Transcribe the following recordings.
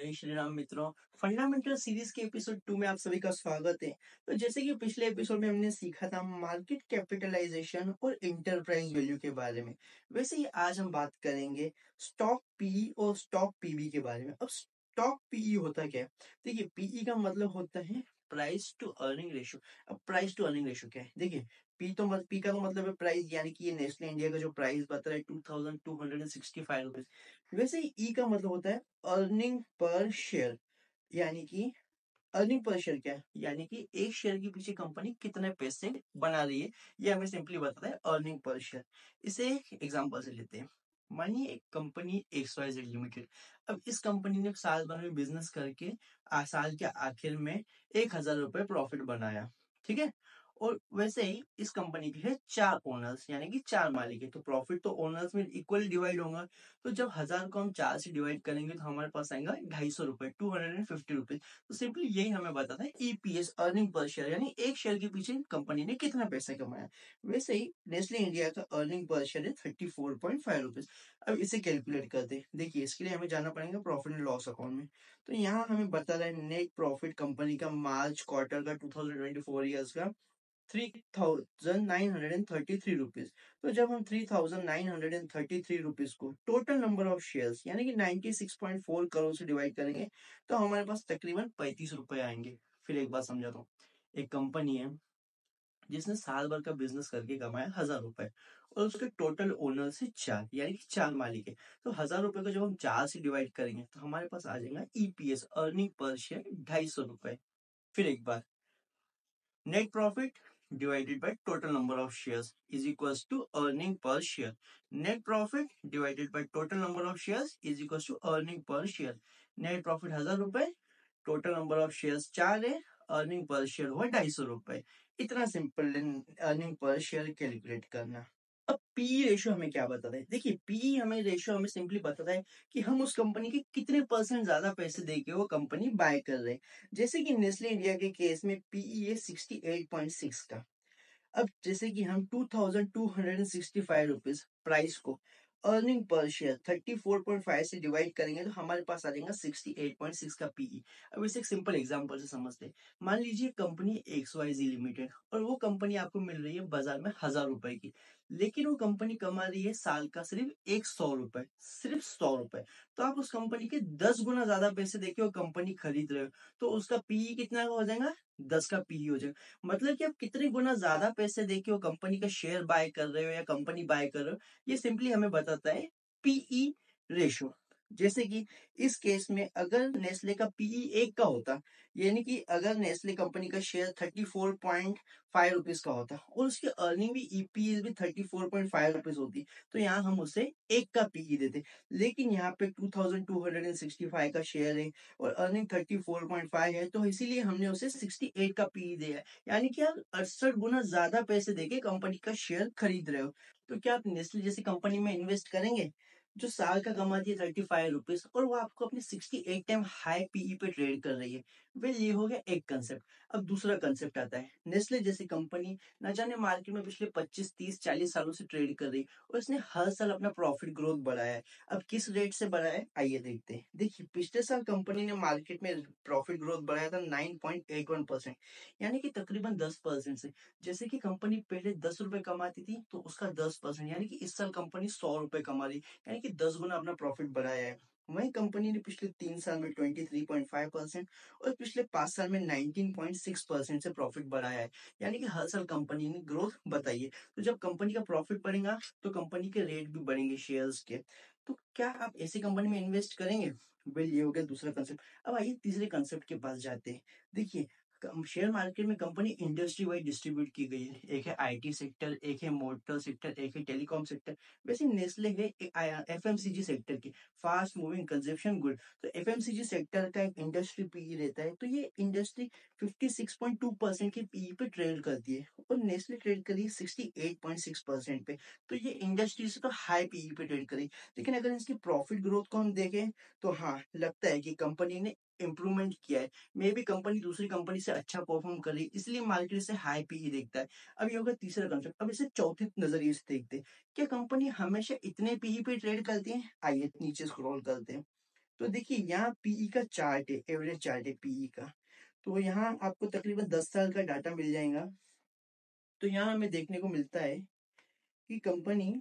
जय श्री राम मित्रों। Fundamental series के एपिसोड 2 में आप सभी का स्वागत है। तो जैसे कि पिछले एपिसोड में हमने सीखा था मार्केट कैपिटलाइजेशन और इंटरप्राइज वैल्यू के बारे में, वैसे ही आज हम बात करेंगे स्टॉक पीई और स्टॉक पीबी के बारे में। अब स्टॉक पीई होता क्या है? देखिए, पीई का मतलब होता है प्राइस टू अर्निंग रेशियो। अब प्राइस टू अर्निंग रेशियो क्या है? देखिए, पी का तो मतलब है प्राइस, यानी कि ये नेस्ले इंडिया का जो प्राइस बता रहा है 2265 रुपीज। वैसे ही ई का मतलब होता है अर्निंग पर शेयर, यानी कि अर्निंग पर शेयर क्या है? यानी कि एक शेयर के पीछे कंपनी कितने पैसे बना रही है, ये हमें सिंपली बताता है अर्निंग पर शेयर। इसे एक एग्जांपल से लेते हैं। मानिए एक कंपनी XYZ लिमिटेड। अब इस कंपनी ने साल भर में बिजनेस करके साल के आखिर में 1,000 रुपए प्रॉफिट बनाया। ठीक है। और वैसे ही इस कंपनी के है 4 ओनर्स, यानी कि 4 मालिक है, तो प्रॉफिट तो ओनर्स में इक्वल डिवाइड होगा। तो जब 1,000 को हम 4 से डिवाइड करेंगे तो हमारे पास आएगा 250 रुपए, 250 रुपीज। तो सिंपली यही हमें बताता है ईपीएस, अर्निंग पर शेयर, यानी एक शेयर के पीछे कंपनी ने कितना पैसा कमाया। वैसे ही नेस्ले इंडिया का अर्निंग पर शेयर है 34.5 रुपीज। अब इसे कैलकुलेट करते हैं। देखिए, इसके लिए हमें जाना पड़ेगा प्रॉफिट एंड लॉस अकाउंट में। तो यहाँ हमें बता रहा है नेट प्रॉफिट कंपनी का मार्च क्वार्टर का 2024 ईयर्स का 3,933 रुपीज। तो जब हम 3,933 रुपीज को टोटल नंबर ऑफ शेयर्स, यानी कि 96.4 करोड़ से डिवाइड करेंगे तो हमारे पास तकरीबन 35 रुपए आएंगे। फिर एक बात समझाता हूँ। एक कंपनी है जिसने साल भर का बिजनेस करके कमाया 1,000 रुपए, और उसके टोटल ओनर से 4, यानी कि 4 मालिक है। तो 1,000 रुपए को जब हम 4 से डिवाइड करेंगे तो हमारे पास आ जाएगा ईपीएस, अर्निंग पर शेयर 250 रुपए। फिर एक बार, net profit divided by total number of shares is equals to earning per share. Net profit divided by total number of shares is equals to earning per share. Net profit 1,000 रुपए, total number of shares 4 है, earning per share हुआ 250 रुपए। इतना simple earning per share calculate करना। अब P ratio हमें क्या बताता है? देखिए, पी हमें रेशियो हमें सिंपली बताता है कि हम उस कंपनी के कितने परसेंट ज्यादा पैसे देके वो कंपनी बाय कर रहे हैं। जैसे कि नेस्ले इंडिया के केस में पीई है 68.6 का। अब जैसे कि हम 2,265 रुपीज प्राइस को अर्निंग पर शेयर 34.5 से डिवाइड करेंगे तो हमारे पास आ जाएगा 68.6 का पीई। अब इसे एक सिंपल एग्जांपल से समझते हैं। मान लीजिए कंपनी XYZ लिमिटेड, और वो कंपनी आपको मिल रही है बाजार में 1,000 रुपए की, लेकिन वो कंपनी कमा रही है साल का सिर्फ 100 रुपए, सिर्फ 100 रुपए। तो आप उस कंपनी के 10 गुना ज्यादा पैसे देके वो कंपनी खरीद रहे हो, तो उसका पीई कितना का हो जाएगा? 10 का पीई हो जाएगा। मतलब कि आप कितने गुना ज्यादा पैसे देके वो कंपनी का शेयर बाय कर रहे हो या कंपनी बाय कर रहे हो, ये सिंपली हमें बताता है पीई रेशियो। जैसे कि इस केस में अगर नेस्ले का पीई 1 का होता, यानी कि अगर नेस्ले कंपनी का शेयर 34.5 रुपीज का होता और उसकी अर्निंग भी ईपीएस भी 34.5 रुपीज होती, तो यहाँ हम उसे 1 का पीई देते। लेकिन यहाँ पे 2,265 का शेयर है और अर्निंग 34.5 है, तो इसीलिए हमने उसे 68 का पीई दिया है। यानी कि आप 68 गुना ज्यादा पैसे देके कंपनी का शेयर खरीद रहे हो। तो क्या आप नेस्ले जैसी कंपनी में इन्वेस्ट करेंगे जो साल का कमाती है 35 रुपीज और वो आपको अपने 68 टाइम हाई पीई पे ट्रेड कर रही है? वेल, ये हो गया एक कंसेप्ट। अब दूसरा कंसेप्ट आता है। नेस्ले जैसी कंपनी न जाने मार्केट में पिछले 25 30 40 सालों से ट्रेड कर रही है और इसने हर साल अपना प्रॉफिट ग्रोथ बढ़ाया है। अब किस रेट से बढ़ाया है, आइए देखते हैं। देखिए, पिछले साल कंपनी ने मार्केट में प्रॉफिट ग्रोथ बढ़ाया था 9.81%, यानी कि तकरीबन 10% से। जैसे कि कंपनी पहले 10 रुपए कमाती थी तो उसका 10%, यानी कि इस साल कंपनी 100 रुपए कमा रही, यानी कि 10 गुना अपना प्रॉफिट बढ़ाया है। वही कंपनी ने पिछले 3 साल में 23.5% और पिछले 5 साल में 19.6% से प्रॉफिट बढ़ाया है, यानी कि हर साल कंपनी ने ग्रोथ बताई है। तो जब कंपनी का प्रॉफिट बढ़ेगा तो कंपनी के रेट भी बढ़ेंगे शेयर्स के। तो क्या आप ऐसी कंपनी में इन्वेस्ट करेंगे? वेल, ये हो गया दूसरा कंसेप्ट। अब आइए तीसरे कंसेप्ट के पास जाते हैं। देखिए, शेयर मार्केट में कंपनी इंडस्ट्री वाइज डिस्ट्रीब्यूट की गई है। एक है आईटी सेक्टर, एक है मोटर सेक्टर, एक है टेलीकॉम सेक्टर। वैसे नेस्ले है एफएमसीजी सेक्टर की, फास्ट मूविंग कंजप्शन गुड। तो एफएमसीजी सेक्टर का एक इंडस्ट्री पीई रहता है, तो ये इंडस्ट्री 56.2% के पीई पे ट्रेड करती है और नेस्ले ट्रेड करी है 68.6% पे। तो ये इंडस्ट्री से तो हाई पीई पे ट्रेड करी। लेकिन अगर इसकी प्रॉफिट ग्रोथ को हम देखें तो हाँ, लगता है कि कंपनी ने इम्प्रूवमेंट किया है। मे बी कंपनी दूसरी कंपनी से अच्छा परफॉर्म कर रही है, इसलिए मार्केट से हाई पीई देखता है। अब ये होगा तीसरा कंसेप्ट। अब इसे चौथे नजरिए से देखते हैं। क्या कंपनी हमेशा इतने पीई पे ट्रेड करती है? आइए नीचे स्क्रॉल करते हैं। तो देखिए यहाँ पीई का चार्ट है, एवरेज चार्ट है पीई का। तो यहाँ आपको तकरीबन 10 साल का डाटा मिल जाएगा। तो यहाँ हमें देखने को मिलता है कि कंपनी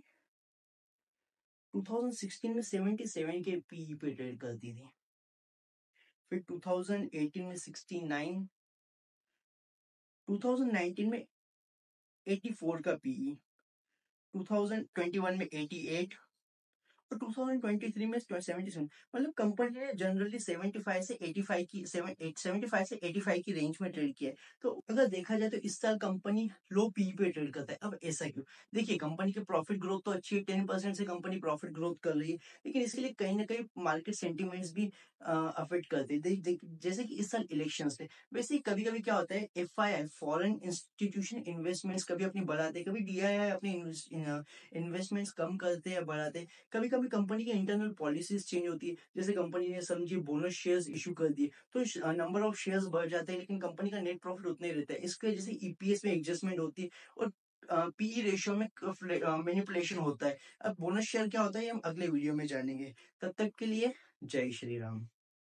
2016 में 77 के पीई पे ट्रेड करती थी, फिर 2018 में 69, 2019 में 84 का पीई, 2021 में 88 और 2023 में 77। मतलब कंपनी ने जनरली 75 से 85 की 75 से 85 की रेंज में ट्रेड किया है। तो अगर देखा जाए तो इस साल कंपनी लो पी पे ट्रेड करता है। अब ऐसा क्यों? देखिए कंपनी की प्रॉफिट ग्रोथ तो अच्छी है, 10% से कंपनी प्रॉफिट ग्रोथ कर रही है, लेकिन इसके लिए कहीं ना कहीं मार्केट सेंटिमेंट्स भी अफेक्ट करते हैं। जैसे कि इस साल इलेक्शन थे, वैसे ही कभी कभी क्या होता है, FII फॉरेन इंस्टीट्यूशन इन्वेस्टमेंट्स कभी अपनी बढ़ाते हैं, कभी DII अपने इन्वेस्टमेंट्स कम करते हैं या बढ़ाते हैं। कभी कभी कंपनी की इंटरनल पॉलिसीज चेंज होती है, जैसे कंपनी ने समझिए बोनस शेयर्स इशू कर दिए तो नंबर ऑफ शेयर्स बढ़ जाते हैं, लेकिन कंपनी का नेट प्रॉफिट उतना ही रहता है। इसके वजह से EPS में एडजस्टमेंट होती है और PE रेशियो में मैनिपुलेशन होता है। अब बोनस शेयर क्या होता है ये हम अगले वीडियो में जानेंगे। तब तक के लिए जय श्री राम।